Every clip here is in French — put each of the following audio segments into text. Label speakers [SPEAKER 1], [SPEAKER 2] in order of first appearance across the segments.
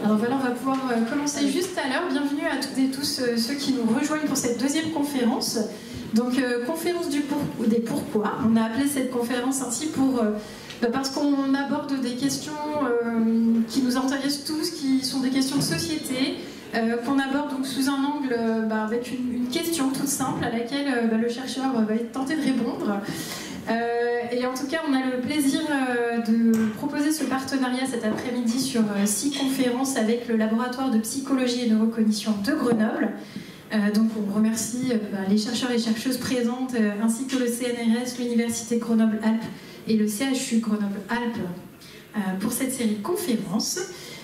[SPEAKER 1] Alors voilà, on va pouvoir commencer juste à l'heure. Bienvenue à toutes et tous ceux qui nous rejoignent pour cette deuxième conférence. Donc, conférence des pourquoi. On a appelé cette conférence ainsi parce qu'on aborde des questions qui nous intéressent tous, qui sont des questions de société, qu'on aborde donc sous un angle avec une question toute simple à laquelle le chercheur va tenter de répondre. Et en tout cas, on a le plaisir de proposer ce partenariat cet après-midi sur 6 conférences avec le laboratoire de psychologie et neurocognition de Grenoble. Donc on remercie les chercheurs et chercheuses présentes ainsi que le CNRS, l'Université Grenoble-Alpes et le CHU Grenoble-Alpes pour cette série de conférences.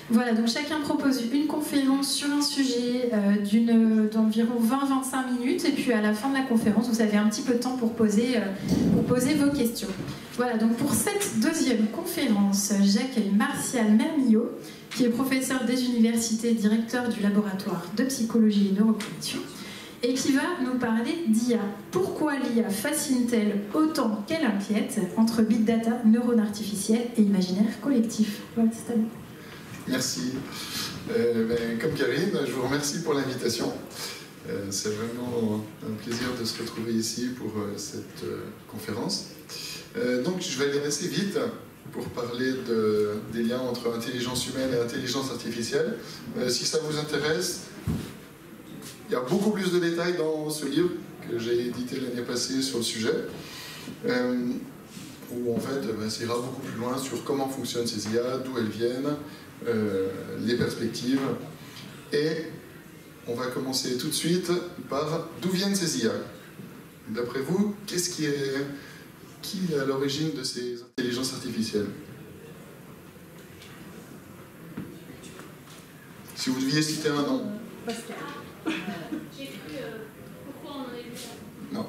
[SPEAKER 1] Voilà, donc chacun propose une conférence sur un sujet d'environ 20-25 minutes, et puis à la fin de la conférence, vous avez un petit peu de temps pour poser vos questions. Voilà, donc pour cette deuxième conférence, j'accueille Martial Mermillot, qui est professeur des universités, directeur du laboratoire de psychologie et neurocognition, et qui va nous parler d'IA. Pourquoi l'IA fascine-t-elle autant qu'elle inquiète entre big data, neurones artificiels et imaginaire collectif? Voilà, c'est à vous.
[SPEAKER 2] Merci. Comme Karine, je vous remercie pour l'invitation. C'est vraiment un plaisir de se retrouver ici pour cette conférence. Donc je vais aller assez vite pour parler des liens entre intelligence humaine et intelligence artificielle. Si ça vous intéresse, il y a beaucoup plus de détails dans ce livre que j'ai édité l'année passée sur le sujet, où en fait ça ira beaucoup plus loin sur comment fonctionnent ces IA, d'où elles viennent, les perspectives. Et on va commencer tout de suite par d'où viennent ces IA. D'après vous, qui est à l'origine de ces intelligences artificielles? Si vous deviez citer un nom.
[SPEAKER 3] J'ai cru pourquoi on en est vu ça.
[SPEAKER 2] Non.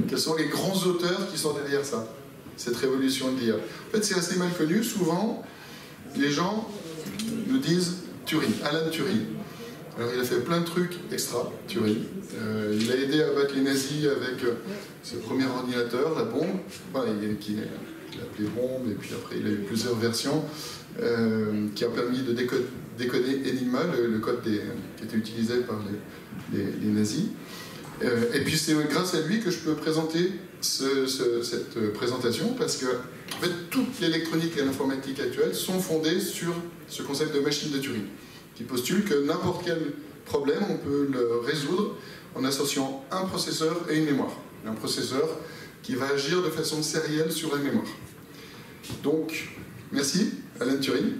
[SPEAKER 2] Quels sont les grands auteurs qui sont derrière ça, cette révolution de l'IA? En fait, c'est assez mal connu. Souvent, les gens nous disent Turing, Alan Turing. Alors, il a fait plein de trucs extra, Turing. Il a aidé à battre les nazis avec ses premiers ordinateurs, la bombe, qu'il a appelé bombe, et puis après il a eu plusieurs versions, qui a permis de décoder Enigma, le code qui était utilisé par les nazis. Et puis c'est grâce à lui que je peux présenter cette présentation, parce que en fait, toute l'électronique et l'informatique actuelle sont fondées sur ce concept de machine de Turing, qui postule que n'importe quel problème, on peut le résoudre en associant un processeur et une mémoire. Un processeur qui va agir de façon sérielle sur la mémoire. Donc, merci, Alan Turing.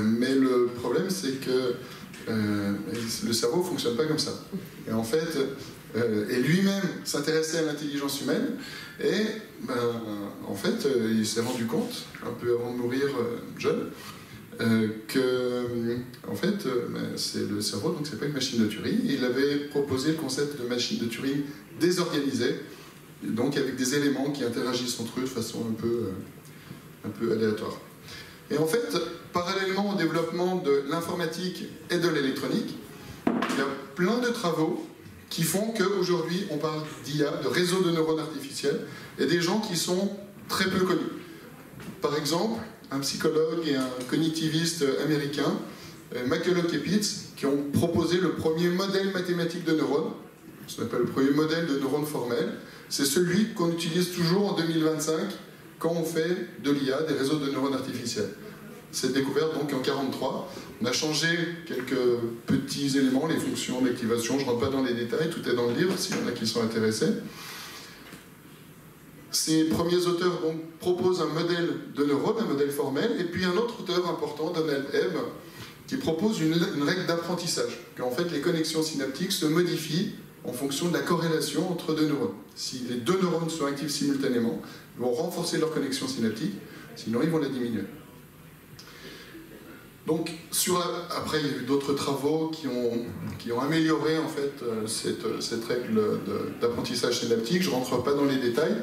[SPEAKER 2] Mais le problème, c'est que le cerveau ne fonctionne pas comme ça. Et en fait, et lui-même s'intéressait à l'intelligence humaine, et en fait, il s'est rendu compte, un peu avant de mourir jeune, que en fait, c'est le cerveau, donc c'est pas une machine de Turing. Il avait proposé le concept de machine de Turing désorganisée, donc avec des éléments qui interagissent entre eux de façon un peu aléatoire. Et en fait, parallèlement au développement de l'informatique et de l'électronique, il y a plein de travaux qui font qu'aujourd'hui on parle d'IA, de réseau de neurones artificiels, et des gens qui sont très peu connus. Par exemple, un psychologue et un cognitiviste américain, McCulloch et Pitts, qui ont proposé le premier modèle mathématique de neurones, ce qu'on appelle le premier modèle de neurones formels. C'est celui qu'on utilise toujours en 2025 quand on fait de l'IA, des réseaux de neurones artificiels. C'est découvert donc en 1943. On a changé quelques petits éléments, les fonctions d'activation, je ne rentre pas dans les détails, tout est dans le livre, s'il y en a qui sont intéressés. Ces premiers auteurs donc, proposent un modèle de neurone, un modèle formel, et puis un autre auteur important, Donald Hebb, qui propose une règle d'apprentissage, qu'en fait les connexions synaptiques se modifient en fonction de la corrélation entre deux neurones. Si les deux neurones sont actifs simultanément, ils vont renforcer leur connexion synaptique, sinon ils vont la diminuer. Donc, après, il y a eu d'autres travaux qui ont amélioré en fait, cette règle d'apprentissage synaptique. Je ne rentre pas dans les détails.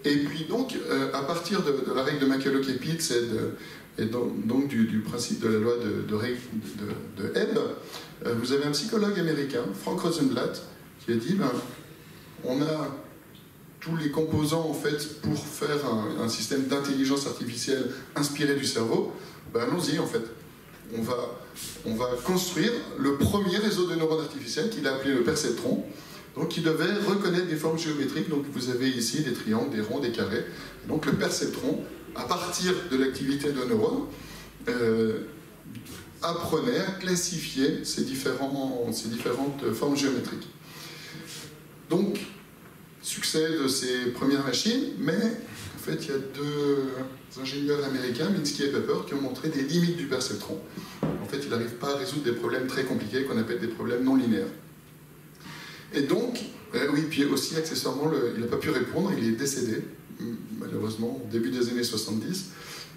[SPEAKER 2] Et puis donc, à partir de la règle de McCulloch et Pitts et donc du principe de la loi de Hebb, vous avez un psychologue américain, Frank Rosenblatt, qui a dit on a tous les composants en fait pour faire un système d'intelligence artificielle inspiré du cerveau, ben allons-y en fait. On va construire le premier réseau de neurones artificiels qu'il a appelé le perceptron, donc qui devait reconnaître des formes géométriques. Donc vous avez ici des triangles, des ronds, des carrés. Donc le perceptron, à partir de l'activité de neurones, apprenait à classifier ces différentes formes géométriques. Donc, succès de ces premières machines, mais en fait il y a deux ingénieurs américains, Minsky et Pepper, qui ont montré des limites du perceptron. En fait, il n'arrive pas à résoudre des problèmes très compliqués qu'on appelle des problèmes non linéaires. Et donc, oui, puis aussi accessoirement, il n'a pas pu répondre, il est décédé, malheureusement, au début des années 70.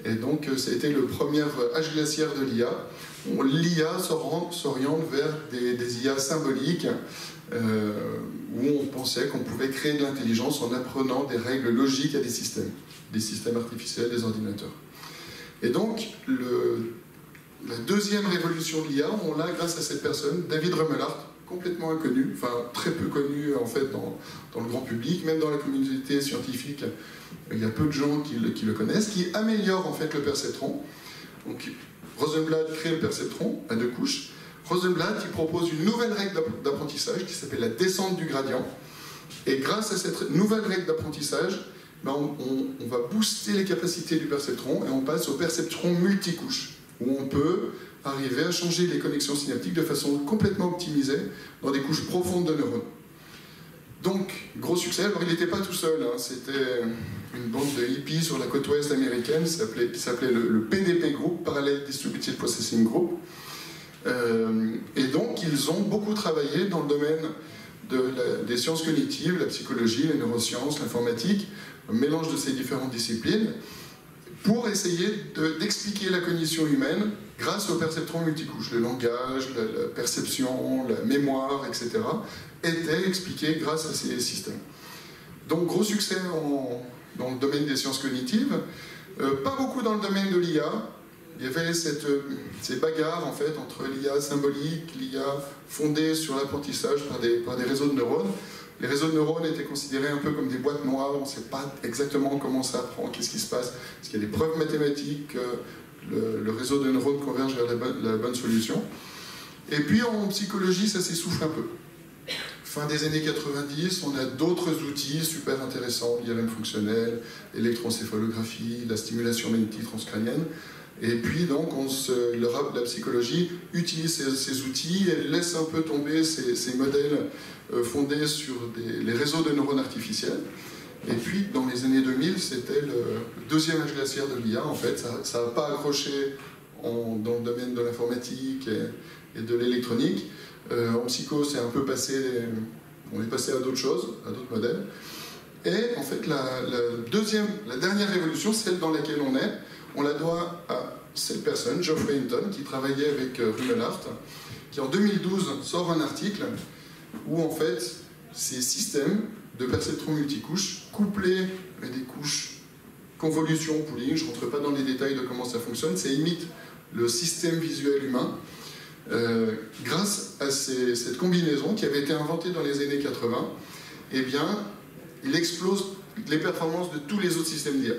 [SPEAKER 2] Et donc, ça a été le premier âge glaciaire de l'IA. L'IA s'oriente vers des IA symboliques, où on pensait qu'on pouvait créer de l'intelligence en apprenant des règles logiques à des systèmes artificiels, des ordinateurs. Et donc, la deuxième révolution de l'IA, on l'a grâce à cette personne, David Rumelart, complètement inconnu, enfin très peu connu en fait dans le grand public, même dans la communauté scientifique, il y a peu de gens qui le connaissent, qui améliore en fait le perceptron. Donc, Rosenblatt crée le perceptron à 2 couches. Rosenblatt, il propose une nouvelle règle d'apprentissage qui s'appelle la descente du gradient. Et grâce à cette nouvelle règle d'apprentissage, ben on va booster les capacités du perceptron et on passe au perceptron multicouche, où on peut arriver à changer les connexions synaptiques de façon complètement optimisée dans des couches profondes de neurones. Donc, gros succès. Alors, il n'était pas tout seul, hein. C'était une bande de hippies sur la côte ouest américaine qui s'appelait le PDP Group, Parallel Distributed Processing Group. Et donc, ils ont beaucoup travaillé dans le domaine des sciences cognitives, la psychologie, les neurosciences, l'informatique, un mélange de ces différentes disciplines, pour essayer d'expliquer la cognition humaine grâce au perceptron multicouche. Le langage, la perception, la mémoire, etc. étaient expliqués grâce à ces systèmes. Donc gros succès dans le domaine des sciences cognitives, pas beaucoup dans le domaine de l'IA. Il y avait ces bagarres en fait entre l'IA symbolique, l'IA fondée sur l'apprentissage par des réseaux de neurones. Les réseaux de neurones étaient considérés un peu comme des boîtes noires, on ne sait pas exactement comment ça apprend, qu'est-ce qui se passe. Est-ce qu'il y a des preuves mathématiques que le réseau de neurones converge vers la bonne solution? Et puis en psychologie, ça s'essouffle un peu. Fin des années 90, on a d'autres outils super intéressants, l'IRM fonctionnel, l'électroencéphalographie, la stimulation magnétique transcrânienne. Et puis donc la psychologie utilise ces outils, elle laisse un peu tomber ces modèles fondés sur les réseaux de neurones artificiels. Et puis dans les années 2000, c'était le deuxième âge glaciaire de l'IA. En fait, ça n'a pas accroché dans le domaine de l'informatique et de l'électronique. En psycho, c'est un peu passé, on est passé à d'autres choses, à d'autres modèles. Et en fait, la dernière révolution, celle dans laquelle on la doit à cette personne, Geoffrey Hinton, qui travaillait avec Rumelart, qui en 2012 sort un article où en fait ces systèmes de perceptron multicouche, couplés à des couches convolution, pooling, je ne rentre pas dans les détails de comment ça fonctionne, ça imite le système visuel humain, grâce à cette combinaison qui avait été inventée dans les années 80, eh bien, il explose les performances de tous les autres systèmes d'IA.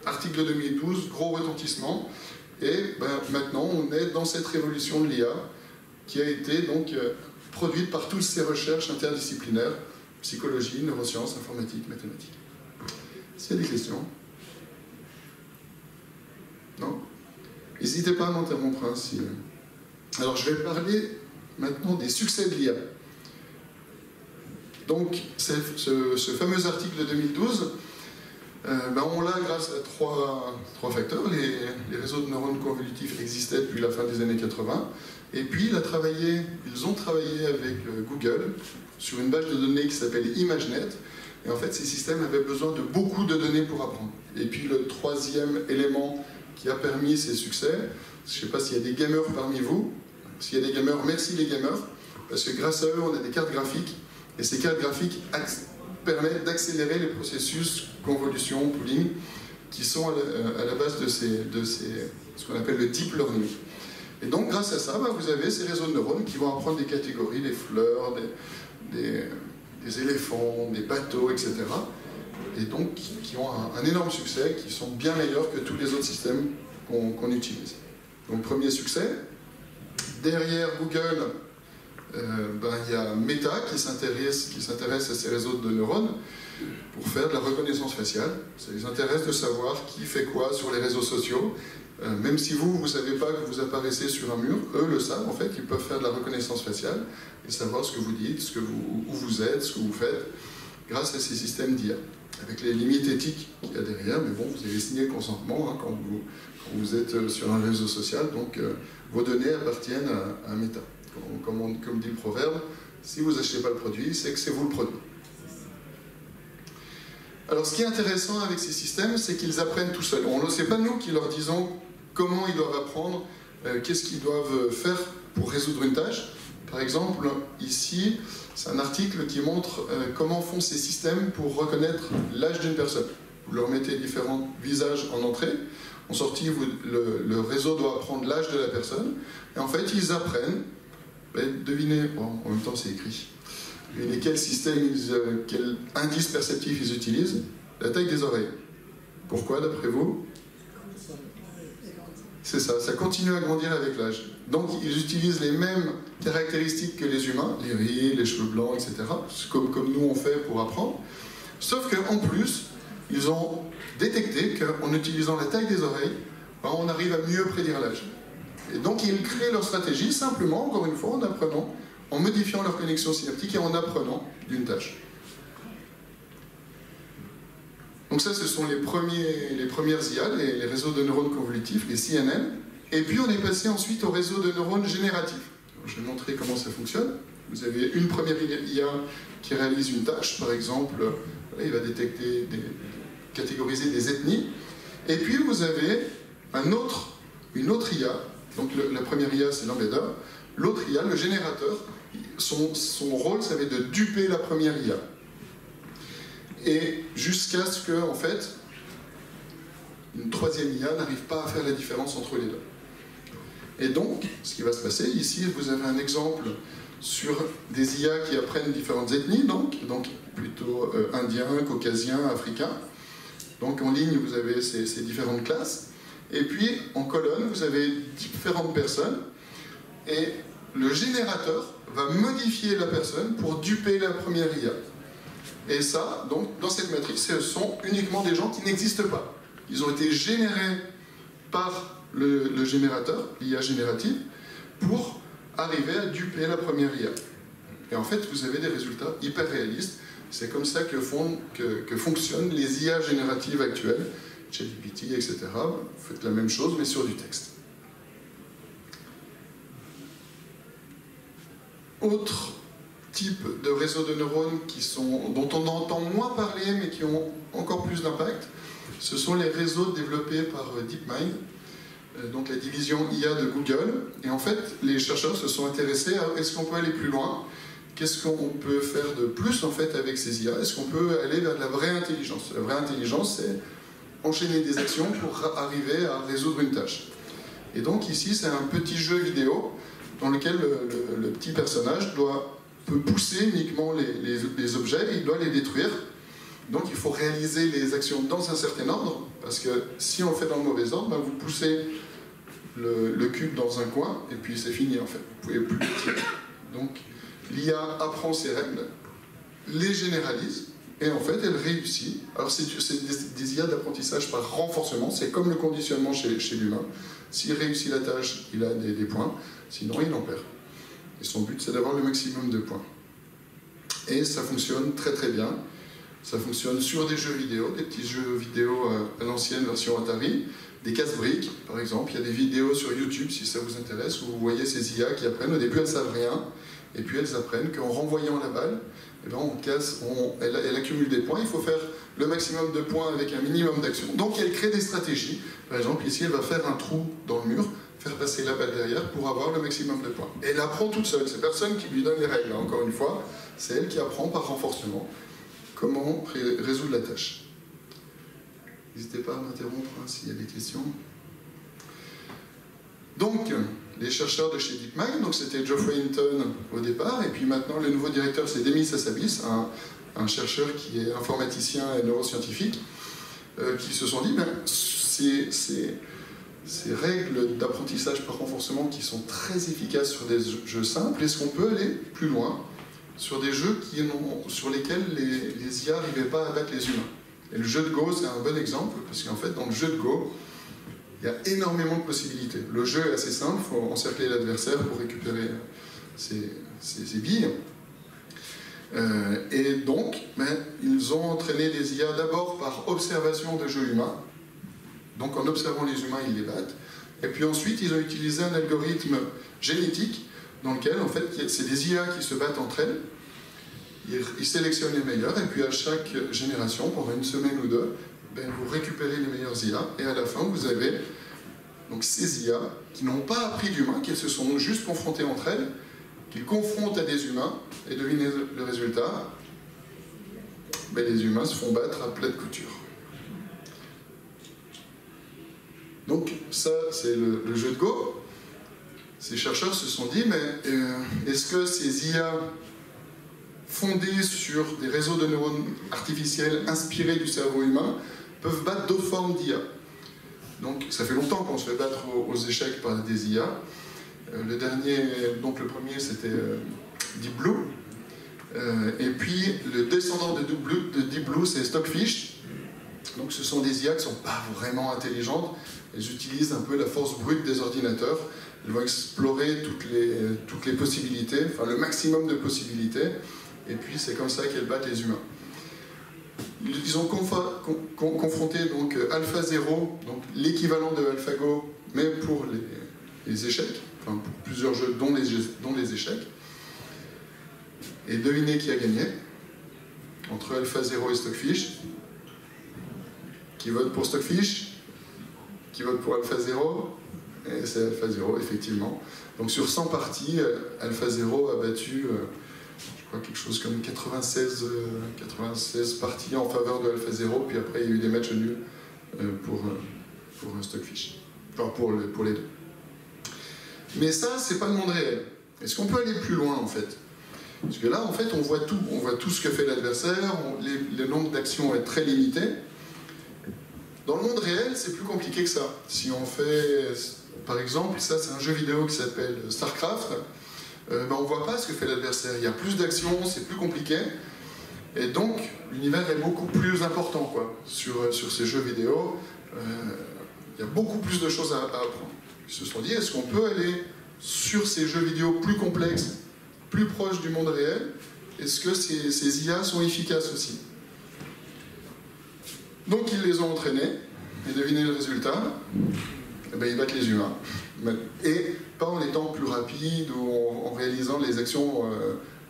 [SPEAKER 2] Article de 2012, gros retentissement, et maintenant on est dans cette révolution de l'IA qui a été donc produite par toutes ces recherches interdisciplinaires, psychologie, neurosciences, informatique, mathématiques. S'il y a des questions? Non? N'hésitez pas à m'interrompre. Alors je vais parler maintenant des succès de l'IA. Donc ce fameux article de 2012, on l'a grâce à trois facteurs. Les réseaux de neurones convolutifs existaient depuis la fin des années 80. Et puis ils ont travaillé avec Google sur une base de données qui s'appelle ImageNet. Et en fait, ces systèmes avaient besoin de beaucoup de données pour apprendre. Et puis le troisième élément qui a permis ces succès, je ne sais pas s'il y a des gamers parmi vous. S'il y a des gamers, merci les gamers, parce que grâce à eux, on a des cartes graphiques. Et ces cartes graphiques permettent d'accélérer les processus convolution, pooling, qui sont à la base de ce qu'on appelle le deep learning. Et donc, grâce à ça, vous avez ces réseaux de neurones qui vont apprendre des catégories, des fleurs, des éléphants, des bateaux, etc. et donc qui ont un énorme succès, qui sont bien meilleurs que tous les autres systèmes qu'on utilise. Donc premier succès. Derrière Google, il y a Meta qui s'intéresse à ces réseaux de neurones pour faire de la reconnaissance faciale. Ça les intéresse de savoir qui fait quoi sur les réseaux sociaux. Même si vous ne savez pas que vous apparaissez sur un mur, eux le savent en fait, ils peuvent faire de la reconnaissance faciale et savoir ce que vous dites, où vous êtes, ce que vous faites, grâce à ces systèmes d'IA. Avec les limites éthiques qu'il y a derrière, mais bon, vous avez signé le consentement hein, quand vous êtes sur un réseau social, donc vos données appartiennent à Meta. Comme dit le proverbe, si vous n'achetez pas le produit, c'est que c'est vous le produit. Alors ce qui est intéressant avec ces systèmes, c'est qu'ils apprennent tout seuls. Ce n'est pas nous qui leur disons comment ils doivent apprendre, qu'est-ce qu'ils doivent faire pour résoudre une tâche. Par exemple, ici, c'est un article qui montre comment font ces systèmes pour reconnaître l'âge d'une personne. Vous leur mettez différents visages en entrée. En sortie, le réseau doit apprendre l'âge de la personne. Et en fait, ils apprennent. Devinez, en même temps c'est écrit. Devinez quel système, quel indice perceptif ils utilisent. La taille des oreilles. Pourquoi, d'après vous? C'est ça, ça continue à grandir avec l'âge. Donc ils utilisent les mêmes caractéristiques que les humains, les rires, les cheveux blancs, etc. Comme nous on fait pour apprendre. Sauf qu'en plus, ils ont détecté qu'en utilisant la taille des oreilles, on arrive à mieux prédire l'âge. Et donc ils créent leur stratégie simplement, encore une fois, en apprenant, en modifiant leur connexion synaptique et en apprenant d'une tâche. Donc ça, ce sont les premières IA, les réseaux de neurones convolutifs, les CNN. Et puis on est passé ensuite au réseau de neurones génératifs. Alors, je vais montrer comment ça fonctionne. Vous avez une première IA qui réalise une tâche, par exemple, il va détecter, catégoriser des ethnies. Et puis vous avez une autre IA. Donc la première IA, c'est l'embedder. L'autre IA, le générateur, son rôle, ça va être de duper la première IA. Et jusqu'à ce que, en fait, une troisième IA n'arrive pas à faire la différence entre les deux. Et donc, ce qui va se passer, ici, vous avez un exemple sur des IA qui apprennent différentes ethnies, donc plutôt indiens, caucasiens, africains. Donc en ligne, vous avez ces différentes classes. Et puis, en colonne, vous avez différentes personnes. Et le générateur va modifier la personne pour duper la première IA. Et ça, donc, dans cette matrice, ce sont uniquement des gens qui n'existent pas. Ils ont été générés par le générateur, l'IA générative, pour arriver à duper la première IA. Et en fait, vous avez des résultats hyper réalistes. C'est comme ça que fonctionnent les IA génératives actuelles, ChatGPT, etc. Vous faites la même chose, mais sur du texte. Autre type de réseaux de neurones dont on entend moins parler, mais qui ont encore plus d'impact, ce sont les réseaux développés par DeepMind, donc la division IA de Google. Et en fait, les chercheurs se sont intéressés à est-ce qu'on peut aller plus loin? Qu'est-ce qu'on peut faire de plus en fait avec ces IA? Est-ce qu'on peut aller vers de la vraie intelligence? La vraie intelligence, c'est enchaîner des actions pour arriver à résoudre une tâche. Et donc ici, c'est un petit jeu vidéo dans lequel le petit personnage peut pousser uniquement les objets et il doit les détruire. Donc il faut réaliser les actions dans un certain ordre, parce que si on le fait dans le mauvais ordre, vous poussez le cube dans un coin et puis c'est fini en fait. Vous ne pouvez plus le tirer. Donc l'IA apprend ces règles, les généralise, et en fait elle réussit. Alors c'est des IA d'apprentissage par renforcement, c'est comme le conditionnement chez l'humain. S'il réussit la tâche, il a des points, sinon il en perd. Et son but c'est d'avoir le maximum de points. Et ça fonctionne très très bien. Ça fonctionne sur des jeux vidéo, des petits jeux vidéo à l'ancienne version Atari, des casse-briques par exemple. Il y a des vidéos sur YouTube si ça vous intéresse, où vous voyez ces IA qui apprennent. Au début elles ne savent rien, et puis elles apprennent qu'en renvoyant la balle, elle accumule des points. Il faut faire le maximum de points avec un minimum d'action. Donc elle crée des stratégies. Par exemple ici elle va faire un trou dans le mur, faire passer la balle derrière pour avoir le maximum de points. Et elle apprend toute seule, c'est personne qui lui donne les règles, encore une fois, c'est elle qui apprend par renforcement comment résoudre la tâche. N'hésitez pas à m'interrompre s'il y a des questions. Donc, les chercheurs de chez DeepMind, donc c'était Geoffrey Hinton au départ, et puis maintenant le nouveau directeur c'est Demis Hassabis, un chercheur qui est informaticien et neuroscientifique, qui se sont dit, ben, ces règles d'apprentissage par renforcement qui sont très efficaces sur des jeux simples, est-ce qu'on peut aller plus loin sur des jeux sur lesquels les IA n'arrivaient pas à battre les humains? Et le jeu de Go, c'est un bon exemple, parce qu'en fait, dans le jeu de Go, il y a énormément de possibilités. Le jeu est assez simple, il faut encercler l'adversaire pour récupérer ses billes. Et donc, ils ont entraîné des IA d'abord par observation de jeux humains. Donc en observant les humains, ils les battent. Et puis ensuite, ils ont utilisé un algorithme génétique dans lequel, en fait, c'est des IA qui se battent entre elles. Ils sélectionnent les meilleurs, et puis à chaque génération, pendant une semaine ou deux, vous récupérez les meilleures IA, et à la fin, vous avez donc ces IA qui n'ont pas appris d'humains, qui se sont juste confrontées entre elles, qu'ils confrontent à des humains, et devinez le résultat, les humains se font battre à plat de couture. Donc ça, c'est le jeu de Go. Ces chercheurs se sont dit, mais est-ce que ces IA fondés sur des réseaux de neurones artificiels inspirés du cerveau humain peuvent battre d'autres formes d'IA? Donc ça fait longtemps qu'on se fait battre aux échecs par des IA. Le premier c'était Deep Blue. Et puis le descendant de Deep Blue, c'est Stockfish. Donc ce sont des IA qui ne sont pas vraiment intelligentes. Elles utilisent un peu la force brute des ordinateurs. Elles vont explorer toutes les possibilités, enfin le maximum de possibilités. Et puis c'est comme ça qu'elles battent les humains. Ils ont confronté donc AlphaZero, donc l'équivalent de AlphaGo, mais pour les échecs, enfin pour plusieurs jeux, dont les échecs. Et devinez qui a gagné entre AlphaZero et Stockfish. Qui vote pour Stockfish? Qui vote pour AlphaZero? Et c'est AlphaZero, effectivement. Donc sur 100 parties, AlphaZero a battu, je crois, quelque chose comme 96 parties en faveur de AlphaZero, puis après il y a eu des matchs nuls pour Stockfish. Enfin, pour les deux. Mais ça, c'est pas le monde réel. Est-ce qu'on peut aller plus loin, en fait? Parce que là, en fait, on voit tout ce que fait l'adversaire, le nombre d'actions est très limité. Dans le monde réel, c'est plus compliqué que ça. Si on fait, par exemple, ça c'est un jeu vidéo qui s'appelle StarCraft, on ne voit pas ce que fait l'adversaire. Il y a plus d'actions, c'est plus compliqué. Et donc, l'univers est beaucoup plus important quoi, sur ces jeux vidéo. Il y a beaucoup plus de choses à apprendre. Ils se sont dit, est-ce qu'on peut aller sur ces jeux vidéo plus complexes, plus proches du monde réel? Est-ce que ces IA sont efficaces aussi? Donc ils les ont entraînés, et devinez le résultat, ils battent les humains. Et pas en étant plus rapides ou en réalisant les actions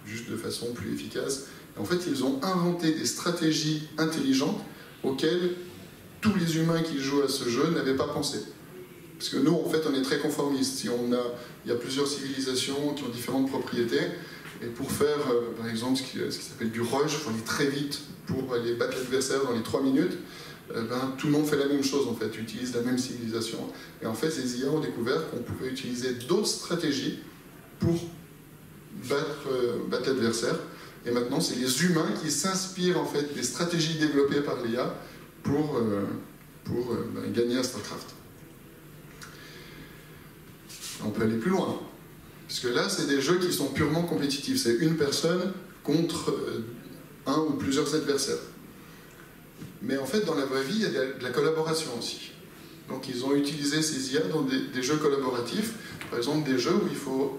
[SPEAKER 2] juste de façon plus efficace. Et en fait, ils ont inventé des stratégies intelligentes auxquelles tous les humains qui jouent à ce jeu n'avaient pas pensé. Parce que nous, en fait, on est très conformistes. Il y a plusieurs civilisations qui ont différentes propriétés. Et pour faire, par exemple, ce qui s'appelle du rush, il faut aller très vite pour aller battre l'adversaire dans les 3 minutes. Tout le monde fait la même chose, en fait, utilise la même civilisation. Et en fait, ces IA ont découvert qu'on pouvait utiliser d'autres stratégies pour battre l'adversaire. Et maintenant, c'est les humains qui s'inspirent, en fait, des stratégies développées par l'IA pour gagner à StarCraft. On peut aller plus loin. Parce que là, c'est des jeux qui sont purement compétitifs. C'est une personne contre un ou plusieurs adversaires. Mais en fait, dans la vraie vie, il y a de la collaboration aussi. Donc ils ont utilisé ces IA dans des jeux collaboratifs. Par exemple, des jeux où il faut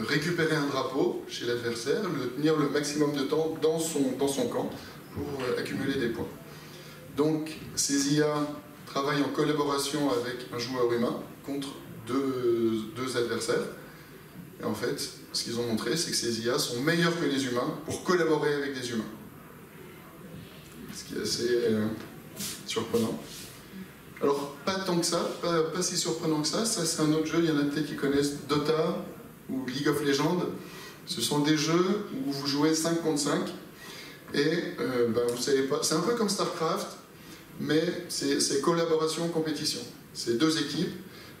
[SPEAKER 2] récupérer un drapeau chez l'adversaire, le tenir le maximum de temps dans son camp pour accumuler des points. Donc ces IA travaillent en collaboration avec un joueur humain contre deux adversaires. Et en fait, ce qu'ils ont montré, c'est que ces IA sont meilleurs que les humains pour collaborer avec des humains. Ce qui est assez surprenant. Alors, pas tant que ça, pas si surprenant que ça. Ça, c'est un autre jeu. Il y en a peut-être qui connaissent Dota ou League of Legends. Ce sont des jeux où vous jouez 5 contre 5. Et vous savez pas. C'est un peu comme StarCraft, mais c'est collaboration-compétition. C'est deux équipes.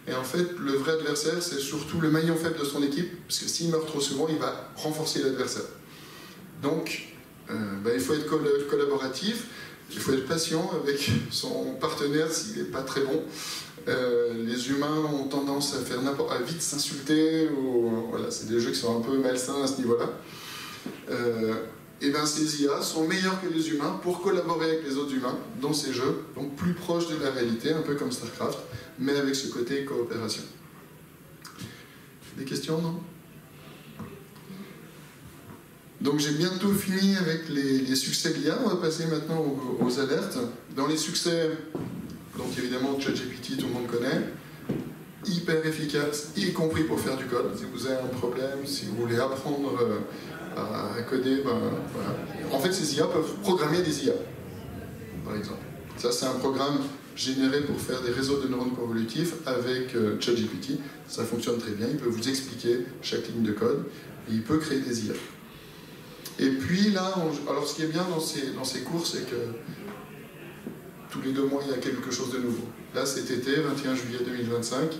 [SPEAKER 2] Et en fait, le vrai adversaire, c'est surtout le maillon faible de son équipe, parce que s'il meurt trop souvent, il va renforcer l'adversaire. Donc, il faut être collaboratif, il faut être patient avec son partenaire s'il n'est pas très bon. Les humains ont tendance à faire à vite s'insulter, voilà, c'est des jeux qui sont un peu malsains à ce niveau-là. Et bien ces IA sont meilleurs que les humains pour collaborer avec les autres humains dans ces jeux, donc plus proches de la réalité, un peu comme StarCraft, mais avec ce côté coopération. Des questions, non? Donc j'ai bientôt fini avec les succès de l'IA, on va passer maintenant aux alertes. Dans les succès, donc évidemment ChatGPT, tout le monde connaît, hyper efficace, y compris pour faire du code. Si vous avez un problème, si vous voulez apprendre à coder, voilà. En fait ces IA peuvent programmer des IA, par exemple. Ça c'est un programme généré pour faire des réseaux de neurones convolutifs avec ChatGPT. Ça fonctionne très bien, il peut vous expliquer chaque ligne de code, et il peut créer des IA. Et puis là, alors ce qui est bien dans ces cours, c'est que tous les 2 mois, il y a quelque chose de nouveau. Là, cet été, 21 juillet 2025,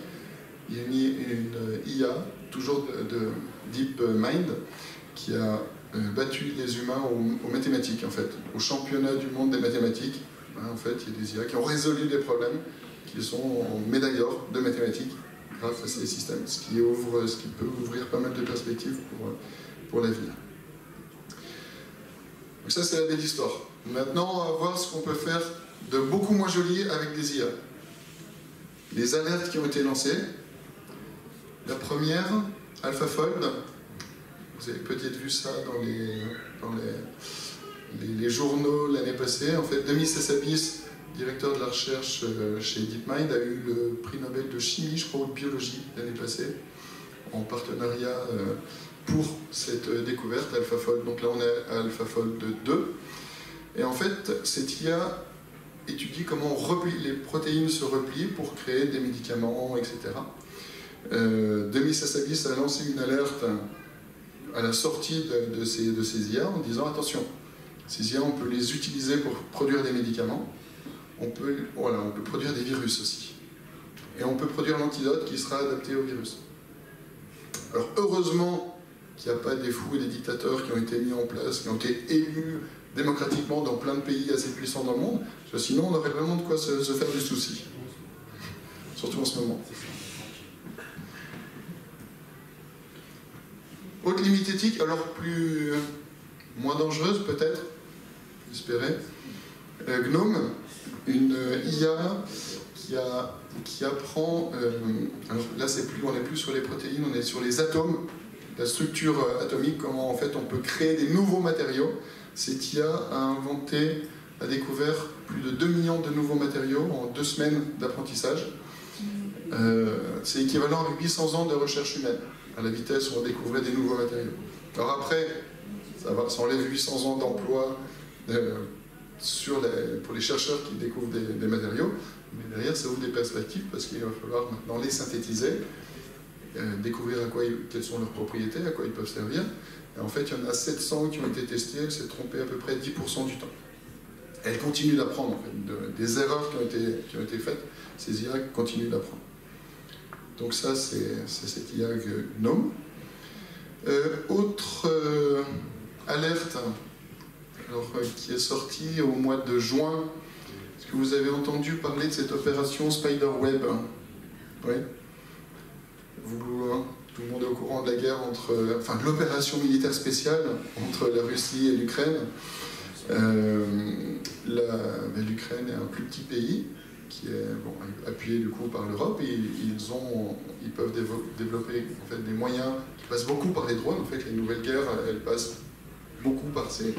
[SPEAKER 2] il y a une IA, toujours de DeepMind, qui a battu les humains aux mathématiques, en fait, au championnat du monde des mathématiques. En fait, il y a des IA qui ont résolu des problèmes, qui sont médailles d'or de mathématiques grâce à ces systèmes, ce qui peut ouvrir pas mal de perspectives pour l'avenir. Donc ça, c'est la belle histoire. Maintenant, on va voir ce qu'on peut faire de beaucoup moins joli avec des IA. Les alertes qui ont été lancées. La première, AlphaFold. Vous avez peut-être vu ça dans les journaux l'année passée. En fait, Demis Hassabis, directeur de la recherche chez DeepMind, a eu le prix Nobel de chimie, je crois, ou de biologie l'année passée, en partenariat pour cette découverte AlphaFold. Donc là, on est à AlphaFold 2. Et en fait, cette IA étudie comment les protéines se replient pour créer des médicaments, etc. Demis Hassabis a lancé une alerte à la sortie de ces IA en disant attention, ces IA, on peut les utiliser pour produire des médicaments, on peut produire des virus aussi. Et on peut produire l'antidote qui sera adapté au virus. Alors heureusement qu'il n'y a pas des fous et des dictateurs qui ont été mis en place, qui ont été élus démocratiquement dans plein de pays assez puissants dans le monde, parce que sinon on aurait vraiment de quoi se faire du souci. Surtout en ce moment. Autre limite éthique, alors moins dangereuse peut-être, j'espérais. Gnome, une IA qui apprend, alors là on n'est plus sur les protéines, on est sur les atomes, la structure atomique, comment en fait on peut créer des nouveaux matériaux. Cette IA a découvert plus de 2 millions de nouveaux matériaux en 2 semaines d'apprentissage. C'est équivalent à 800 ans de recherche humaine, à la vitesse où on découvrait des nouveaux matériaux. Alors après, ça enlève 800 ans d'emploi pour les chercheurs qui découvrent des matériaux, mais derrière ça ouvre des perspectives parce qu'il va falloir maintenant les synthétiser, découvrir quelles sont leurs propriétés, à quoi ils peuvent servir. Et en fait, il y en a 700 qui ont été testés, elle s'est trompée à peu près 10% du temps. Elle continue d'apprendre, en fait, des erreurs qui ont été faites, ces IA continuent d'apprendre. Donc ça, c'est cette IA GNOME. Autre alerte qui est sortie au mois de juin. Est-ce que vous avez entendu parler de cette opération Spiderweb? Oui. Tout le monde est au courant de la guerre de l'opération militaire spéciale entre la Russie et l'Ukraine. L'Ukraine est un plus petit pays qui est appuyé du coup par l'Europe et ils peuvent développer en fait, des moyens qui passent beaucoup par les drones. En fait, les nouvelles guerres, elles passent beaucoup par ces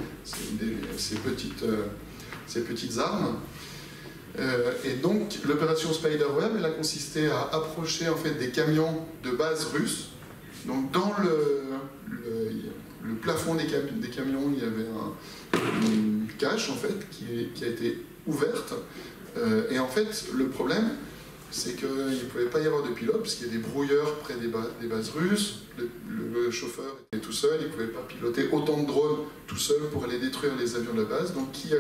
[SPEAKER 2] petites armes. Et donc, l'opération Spiderweb, elle a consisté à approcher en fait, des camions de base russes. Donc, dans le plafond des camions, il y avait une cache en fait, qui a été ouverte. Et en fait, le problème, c'est qu'il ne pouvait pas y avoir de pilote, puisqu'il y a des brouilleurs près des bases russes. Le chauffeur était tout seul, il ne pouvait pas piloter autant de drones tout seul pour aller détruire les avions de la base. Donc, qui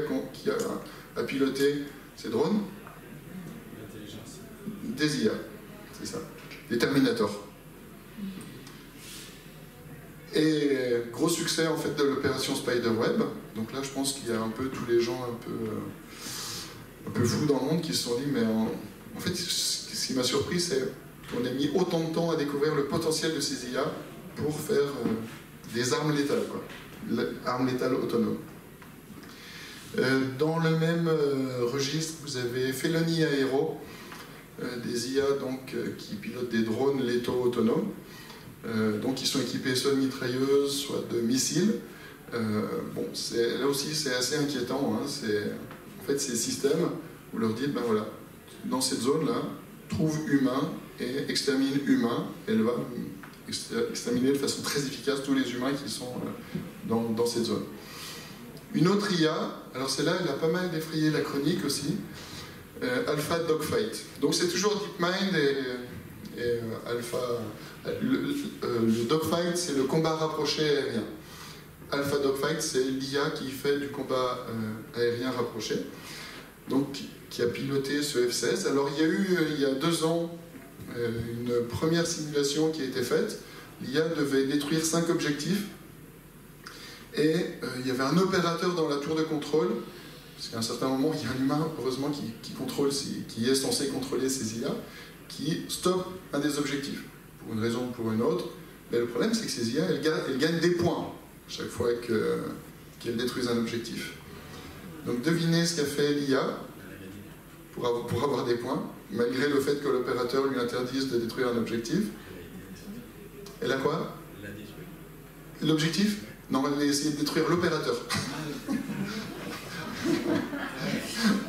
[SPEAKER 2] a piloté ces drones? Des IA. c'est ça. Les Terminators. Et gros succès en fait de l'opération Spiderweb. Donc là, je pense qu'il y a un peu tous les gens un peu fous dans le monde qui se sont dit, mais en fait, ce qui m'a surpris, c'est qu'on a mis autant de temps à découvrir le potentiel de ces IA pour faire des armes létales, quoi. Armes létales autonomes. Dans le même registre, vous avez Felony Aero, des IA donc, qui pilotent des drones létaux autonomes. Donc ils sont équipés soit de mitrailleuses, soit de missiles. Bon, là aussi c'est assez inquiétant. Hein. En fait, ces systèmes, vous leur dites, ben voilà, dans cette zone-là, trouve humain et extermine humain. Elle va exterminer de façon très efficace tous les humains qui sont dans cette zone. Une autre IA, alors celle-là, elle a pas mal défrayé la chronique aussi, Alpha Dogfight. Donc c'est toujours DeepMind et Alpha. Le dogfight, c'est le combat rapproché aérien. Alpha Dogfight, c'est l'IA qui fait du combat aérien rapproché, donc qui a piloté ce F-16. Alors il y a eu, il y a 2 ans, une première simulation qui a été faite. L'IA devait détruire 5 objectifs, et il y avait un opérateur dans la tour de contrôle, parce qu'à un certain moment, il y a un humain, heureusement, qui est censé contrôler ces IA, qui stoppe un des objectifs, pour une raison ou pour une autre. Mais le problème, c'est que ces IA, elles gagnent des points chaque fois qu'elles détruisent un objectif. Donc devinez ce qu'a fait l'IA pour avoir des points, malgré le fait que l'opérateur lui interdise de détruire un objectif. Elle a quoi? L'objectif? Non, elle a essayé de détruire l'opérateur.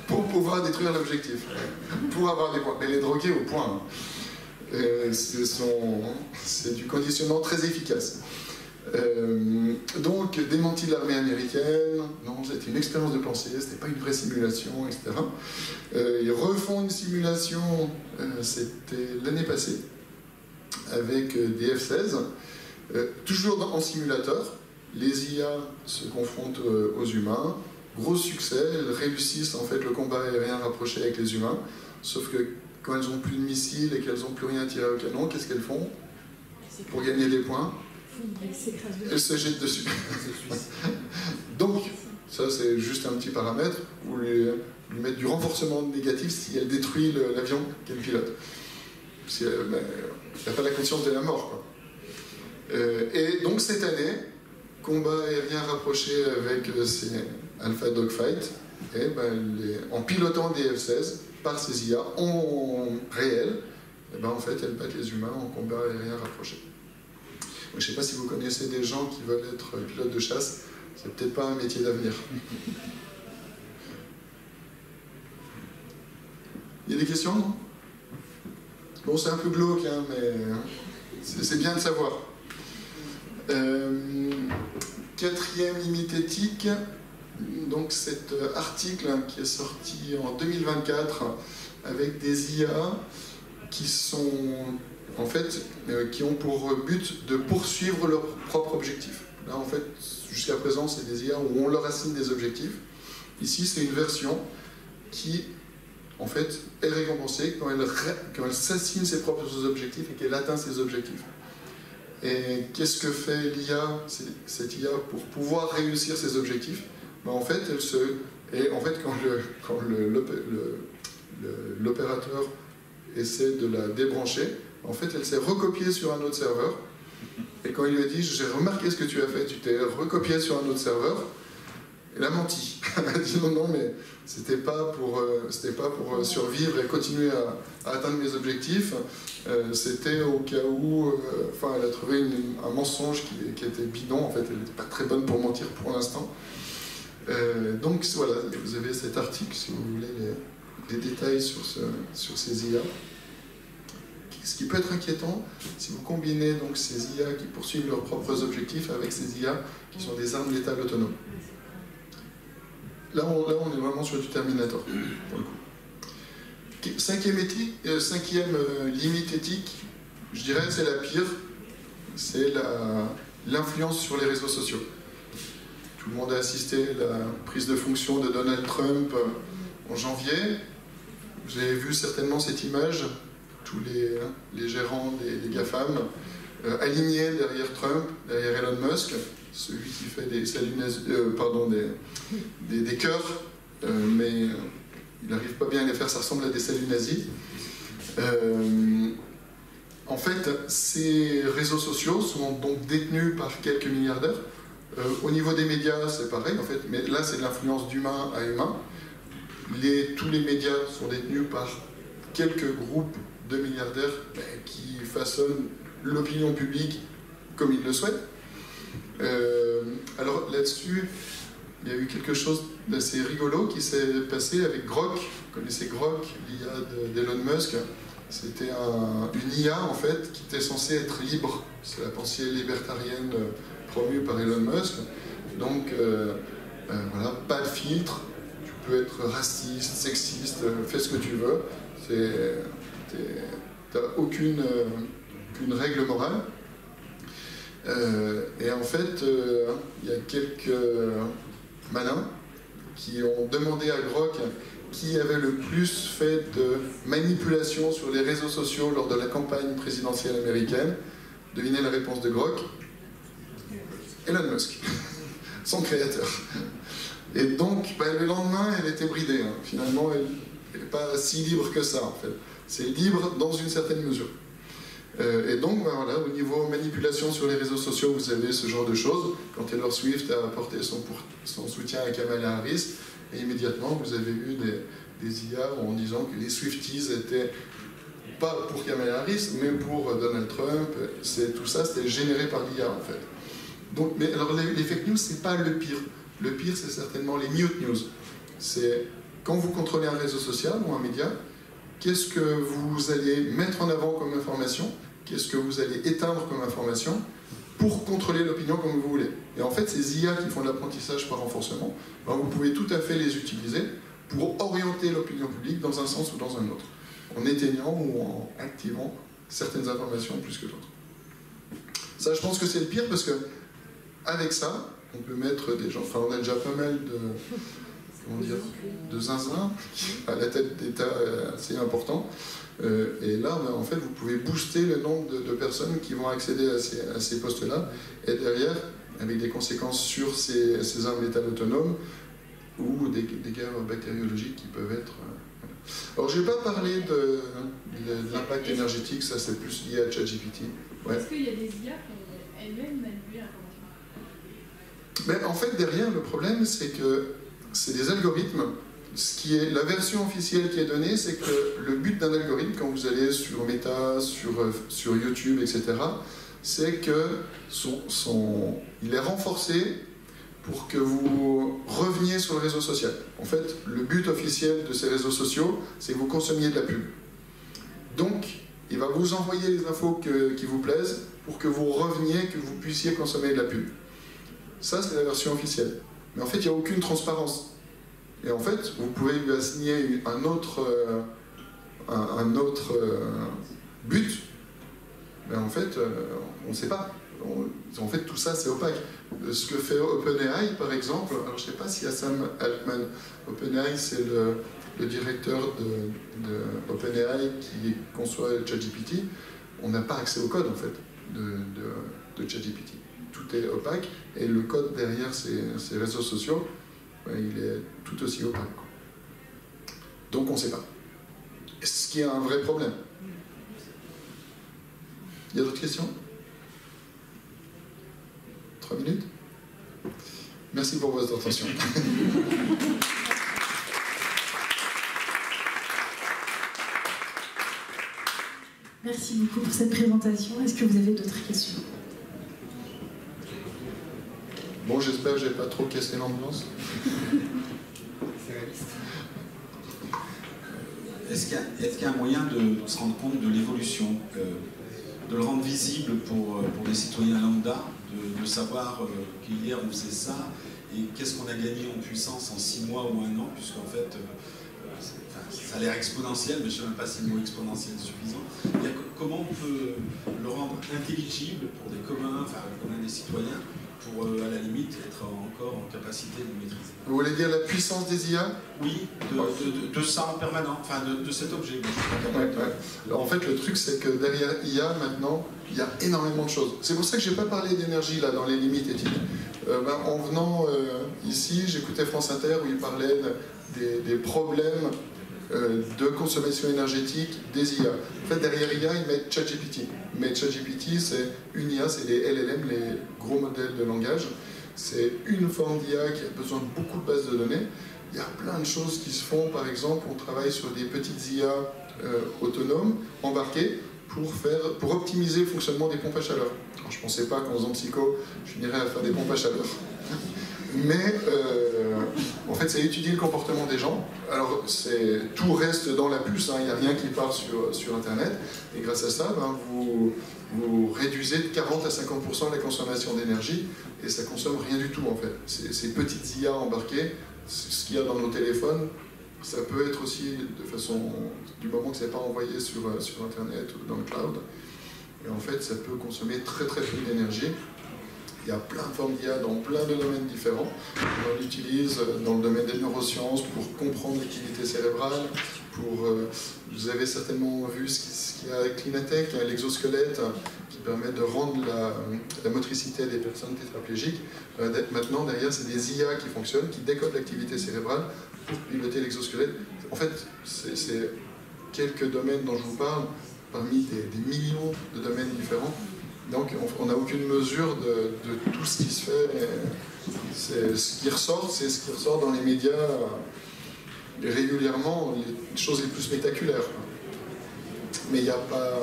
[SPEAKER 2] Pour pouvoir détruire l'objectif. Pour avoir des points. Elle est droguée au point. C'est du conditionnement très efficace. Donc, démenti de l'armée américaine, non, c'était une expérience de pensée, c'était pas une vraie simulation, etc. Ils refont une simulation, c'était l'année passée, avec des F-16, toujours en simulateur. Les IA se confrontent aux humains, gros succès, elles réussissent en fait le combat aérien rapproché avec les humains, sauf que quand elles n'ont plus de missiles et qu'elles n'ont plus rien à tirer au canon, qu'est-ce qu'elles font pour gagner des points? Elles se jettent dessus. Donc, ça c'est juste un petit paramètre, vous lui mettez du renforcement négatif si elle détruit l'avion qu'elle pilote. Parce qu'elle n'a pas la conscience de la mort, quoi. Et donc cette année, combat aérien rapproché avec ces Alpha Dogfight, et en pilotant des F-16 par ces IA en réel, et en fait elles battent les humains en combat aérien rapproché. Donc, je ne sais pas si vous connaissez des gens qui veulent être pilotes de chasse, c'est peut-être pas un métier d'avenir. Il y a des questions, non? Bon, c'est un peu glauque, hein, mais c'est bien de savoir. 4e limite éthique, donc cet article qui est sorti en 2024 avec des IA qui sont en fait qui ont pour but de poursuivre leur propre objectif. Là en fait jusqu'à présent c'est des IA où on leur assigne des objectifs. Ici c'est une version qui en fait est récompensée quand elle s'assigne ses propres objectifs et qu'elle atteint ses objectifs. Et qu'est-ce que fait l'IA, cette IA, pour pouvoir réussir ses objectifs? En fait, quand l'opérateur essaie de la débrancher, en fait, elle s'est recopiée sur un autre serveur. Et quand il lui a dit, j'ai remarqué ce que tu as fait, tu t'es recopié sur un autre serveur, elle a menti. Elle a dit non, mais c'était pas pour survivre et continuer à atteindre mes objectifs. C'était au cas où, elle a trouvé un mensonge qui était bidon. En fait, elle n'était pas très bonne pour mentir pour l'instant. Donc voilà, vous avez cet article si vous voulez les détails sur ces IA. Ce qui peut être inquiétant, si vous combinez donc ces IA qui poursuivent leurs propres objectifs avec ces IA qui sont des armes létales autonomes. Là, on est vraiment sur du Terminator, pour le coup. 5e limite éthique, je dirais que c'est la pire, c'est l'influence sur les réseaux sociaux. Tout le monde a assisté à la prise de fonction de Donald Trump en janvier. Vous avez vu certainement cette image, tous les gérants des GAFAM, alignés derrière Trump, derrière Elon Musk, celui qui fait des cœurs, mais il n'arrive pas bien à les faire, ça ressemble à des saluts nazis. En fait, ces réseaux sociaux sont donc détenus par quelques milliardaires. Au niveau des médias, c'est pareil, en fait, mais là, c'est de l'influence d'humain à humain. Tous les médias sont détenus par quelques groupes de milliardaires qui façonnent l'opinion publique comme ils le souhaitent. Alors là-dessus, il y a eu quelque chose d'assez rigolo qui s'est passé avec Grok. Vous connaissez Grok, l'IA d'Elon Musk. C'était une IA en fait qui était censée être libre. C'est la pensée libertarienne promue par Elon Musk. Donc voilà, pas de filtre. Tu peux être raciste, sexiste, fais ce que tu veux. T'as aucune règle morale. Et en fait, il y a quelques malins qui ont demandé à Grok qui avait le plus fait de manipulation sur les réseaux sociaux lors de la campagne présidentielle américaine. Devinez la réponse de Grok? Elon Musk, son créateur. Et donc, le lendemain, elle était bridée. Hein. Finalement, elle n'est pas si libre que ça, en fait. C'est libre dans une certaine mesure. Et donc, voilà, au niveau manipulation sur les réseaux sociaux, vous avez ce genre de choses. Quand Taylor Swift a apporté son soutien à Kamala Harris, et immédiatement, vous avez eu des IA en disant que les Swifties étaient pas pour Kamala Harris, mais pour Donald Trump. Tout ça, c'était généré par l'IA, en fait. Donc, mais alors, les fake news, c'est pas le pire. Le pire, c'est certainement les mute news. C'est quand vous contrôlez un réseau social ou un média, qu'est-ce que vous allez mettre en avant comme information, qu'est-ce que vous allez éteindre comme information pour contrôler l'opinion comme vous voulez. Et en fait, ces IA qui font de l'apprentissage par renforcement, vous pouvez tout à fait les utiliser pour orienter l'opinion publique dans un sens ou dans un autre, en éteignant ou en activant certaines informations plus que d'autres. Ça, je pense que c'est le pire parce que avec ça, on peut mettre des gens, enfin on a déjà pas mal de zinzin à la tête d'État assez important. Et là, en fait, vous pouvez booster le nombre de personnes qui vont accéder à ces postes-là. Et derrière, avec des conséquences sur ces armes létales autonomes ou des guerres bactériologiques qui peuvent être... Alors, je ne vais pas parler de l'impact énergétique, ça c'est plus lié à ChatGPT. Ouais.
[SPEAKER 3] Est-ce qu'il y a des IA qui elles-mêmes manipulent l'information?
[SPEAKER 2] Mais en fait, derrière, le problème, c'est que c'est des algorithmes. Ce qui est la version officielle qui est donnée, c'est que le but d'un algorithme, quand vous allez sur Meta, sur YouTube, etc., c'est que il est renforcé pour que vous reveniez sur le réseau social. En fait, le but officiel de ces réseaux sociaux, c'est que vous consommiez de la pub. Donc, il va vous envoyer les infos qui vous plaisent pour que vous reveniez, que vous puissiez consommer de la pub. Ça, c'est la version officielle. Mais en fait, il n'y a aucune transparence. Et en fait, vous pouvez lui assigner un autre but, mais en fait, on ne sait pas. En fait, tout ça, c'est opaque. Ce que fait OpenAI, par exemple, alors je ne sais pas s'il y a Sam Altman. OpenAI, c'est le directeur de OpenAI qui conçoit ChatGPT. On n'a pas accès au code, en fait, de ChatGPT. Tout est opaque, et le code derrière ces réseaux sociaux, il est tout aussi opaque. Donc on ne sait pas. Ce qui est un vrai problème. Il y a d'autres questions? 3 minutes? Merci pour votre attention.
[SPEAKER 1] Merci beaucoup pour cette présentation. Est-ce que vous avez d'autres questions?
[SPEAKER 2] Bon, j'espère que je n'ai pas trop cassé l'ambiance.
[SPEAKER 4] C'est réaliste. Est-ce qu'il y a un moyen de se rendre compte de l'évolution, de le rendre visible pour les citoyens lambda, de savoir qu'hier on faisait ça, et qu'est-ce qu'on a gagné en puissance en 6 mois ou 1 an, puisqu'en fait, ça a l'air exponentiel, mais je ne sais même pas si le mot exponentiel est suffisant. Comment on peut le rendre intelligible pour des communs, enfin, le commun des citoyens, pour à la limite être encore en capacité de maîtriser.
[SPEAKER 2] Vous voulez dire la puissance des IA?
[SPEAKER 4] Oui, de ça en permanent, enfin de cet objet.
[SPEAKER 2] En fait, le truc, c'est que derrière IA, maintenant, il y a énormément de choses. C'est pour ça que je n'ai pas parlé d'énergie là dans les limites éthiques. En venant ici, j'écoutais France Inter où ils parlaient des problèmes de consommation énergétique des IA. En fait, derrière IA, ils mettent ChatGPT. Mais ChatGPT, c'est une IA, c'est les LLM, les gros modèles de langage. C'est une forme d'IA qui a besoin de beaucoup de bases de données. Il y a plein de choses qui se font. Par exemple, on travaille sur des petites IA autonomes, embarquées, pour optimiser le fonctionnement des pompes à chaleur. Alors, je ne pensais pas qu'en faisant psycho, je finirais à faire des pompes à chaleur. Mais en fait, c'est étudier le comportement des gens. Alors, tout reste dans la puce, il n'y a rien qui part sur Internet. Et grâce à ça, vous réduisez de 40 à 50% la consommation d'énergie. Et ça ne consomme rien du tout, en fait. Ces petites IA embarquées, ce qu'il y a dans nos téléphones, ça peut être aussi de façon, du moment que ce n'est pas envoyé sur Internet ou dans le cloud. Et en fait, ça peut consommer très très peu d'énergie. Il y a plein de formes d'IA dans plein de domaines différents. On l'utilise dans le domaine des neurosciences pour comprendre l'activité cérébrale. Vous avez certainement vu ce qu'il y a avec Clinatech, l'exosquelette qui permet de rendre la motricité des personnes tétraplégiques. Maintenant, derrière, c'est des IA qui fonctionnent, qui décodent l'activité cérébrale pour piloter l'exosquelette. En fait, c'est quelques domaines dont je vous parle, parmi des millions de domaines différents. Donc on n'a aucune mesure de tout ce qui se fait. Ce qui ressort, c'est ce qui ressort dans les médias régulièrement, les choses les plus spectaculaires. Mais il n'y a pas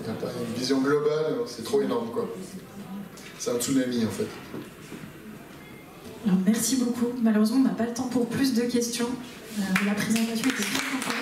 [SPEAKER 2] une vision globale, c'est trop énorme, quoi. C'est un tsunami, en fait.
[SPEAKER 1] Alors, merci beaucoup. Malheureusement, on n'a pas le temps pour plus de questions. La présentation était très sympa.